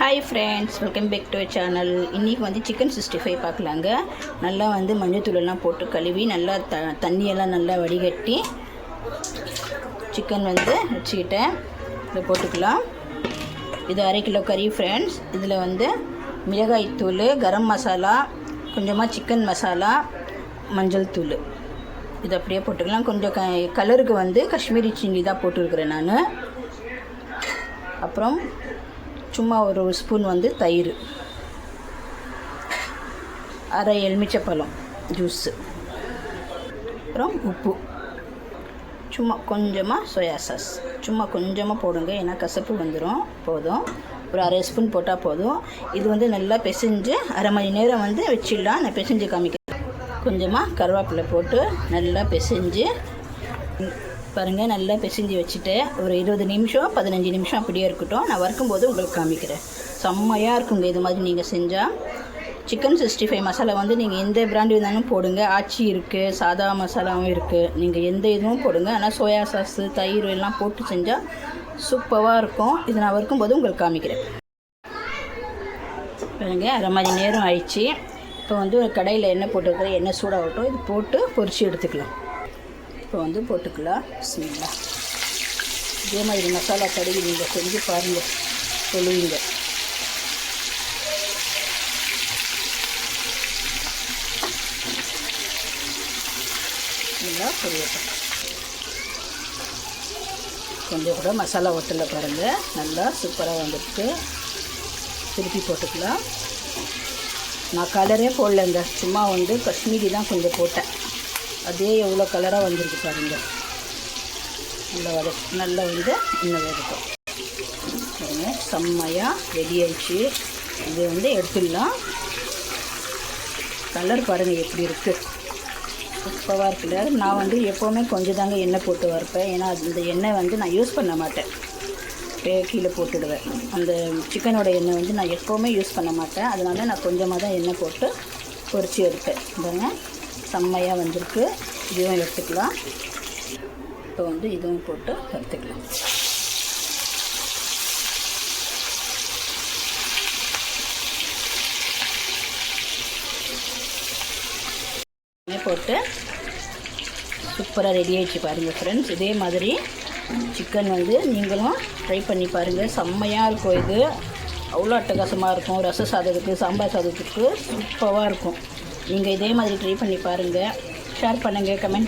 Hi friends, welcome back to channel. இன்றைக்கி வந்து chicken 65 பார்க்கலாங்க. நல்லா வந்து மஞ்சத்தூளெல்லாம் போட்டு கழுவி நல்லா தண்ணியெல்லாம் நல்லா வடிகட்டி சிக்கன் வந்து வச்சுக்கிட்டேன். இதை போட்டுக்கலாம். இது 1/2 கிலோ கறி ஃப்ரெண்ட்ஸ். இதில் வந்து மிளகாய்த்தூள், கரம் மசாலா, கொஞ்சமாக சிக்கன் மசாலா, மஞ்சள் தூள் இது அப்படியே போட்டுக்கலாம். கொஞ்சம் கலருக்கு வந்து காஷ்மீரி சில்லி தான் போட்டுருக்குறேன் நான். அப்புறம் சும்மா ஒரு ஸ்பூன் வந்து தயிர், அரை எலுமிச்சப்பழம் ஜூஸு, அப்புறம் உப்பு, சும்மா கொஞ்சமாக சோயா சாஸ் சும்மா கொஞ்சமாக போடுங்க, ஏன்னா கசப்பு வந்துடும். போதும், ஒரு அரை ஸ்பூன் போட்டால் போதும். இது வந்து நல்லா பிசைஞ்சு அரை மணி நேரம் வந்து வச்சிடலாம். நான் பிசைஞ்சு காமிக்கிறேன். கொஞ்சமாக கருவேப்பிலை போட்டு நல்லா பிசைஞ்சு பாருங்கள். நல்லா பிசைஞ்சு வச்சுட்டு ஒரு 20 நிமிஷம் 15 நிமிஷம் அப்படியே இருக்கட்டும். நான் வறுக்கும்போது உங்களுக்கு காமிக்கிறேன். செம்மையாக இருக்குங்க இது மாதிரி நீங்கள் செஞ்சால். சிக்கன் 65 மசாலா வந்து நீங்கள் எந்த பிராண்டு இருந்தாலும் போடுங்க. ஆச்சி இருக்குது, சாதா மசாலாவும் இருக்குது. நீங்கள் எந்த இதுவும் போடுங்க. ஆனால் சோயா சாஸு, தயிர் எல்லாம் போட்டு செஞ்சால் சூப்பராக இருக்கும். இது நான் வறுக்கும்போது உங்களுக்கு காமிக்கிறேன். பாருங்கள், அரை மணி நேரம் ஆயிடுச்சு. இப்போ வந்து ஒரு கடையில் எண்ணெய் போட்டுருக்கிற எண்ணெய் சூடாகட்டும். இது போட்டு பொரிச்சு எடுத்துக்கலாம். இப்போ வந்து போட்டுக்கலாம். பிஸ்மில்லாஹ். இதே மாதிரி மசாலா கடுகு நீங்கள் செஞ்சு பாருங்கள், சொல்லுவீங்க. நல்லா பொரியட்டும். கொஞ்சம் கூட மசாலா ஒட்டலை பாருங்கள். நல்லா சூப்பராக வந்துருக்கு. திருப்பி போட்டுக்கலாம். நான் கலரே போடலைங்க, சும்மா வந்து காஷ்மீரி தான் கொஞ்சம் போட்டேன். அதே எவ்வளோ கலராக வந்திருக்கு பாருங்கள். நல்லா வந்து இன்னும் வேகட்டும். பாருங்கள், செம்மையாக ரெடி ஆயிடுச்சு. இது வந்து எடுத்துடலாம். கலர் பாருங்கள் எப்படி இருக்குது, சூப்பராக இருக்குல்ல. நான் வந்து எப்போவுமே கொஞ்சம் தாங்க எண்ணெய் போட்டு வறுப்பேன். ஏன்னா இந்த எண்ணெய் வந்து நான் யூஸ் பண்ண மாட்டேன், கீழே போட்டுடுவேன். அந்த சிக்கனோட எண்ணெய் வந்து நான் எப்போவுமே யூஸ் பண்ண மாட்டேன். அதனால நான் கொஞ்சமாக தான் எண்ணெய் போட்டு பொரித்து எடுப்பேன். பாருங்கள், செம்மையாக வந்திருக்கு. இதுவும் எடுத்துக்கலாம். இப்போ வந்து இதுவும் போட்டு எடுத்துக்கலாம். போட்டு சூப்பராக ரெடி ஆகிடுச்சு பாருங்கள் ஃப்ரெண்ட்ஸ். இதே மாதிரி சிக்கன் வந்து நீங்களும் ட்ரை பண்ணி பாருங்கள். செம்மையாக இருக்கும். இது அவ்வளோ அட்டகாசமாக இருக்கும். ரச சாதத்துக்கு, சாம்பார் சாதத்துக்கு சூப்பராக இருக்கும். நீங்கள் இதே மாதிரி ட்ரை பண்ணி பாருங்கள். ஷேர் பண்ணுங்கள், கமெண்ட் பண்ணுங்கள்.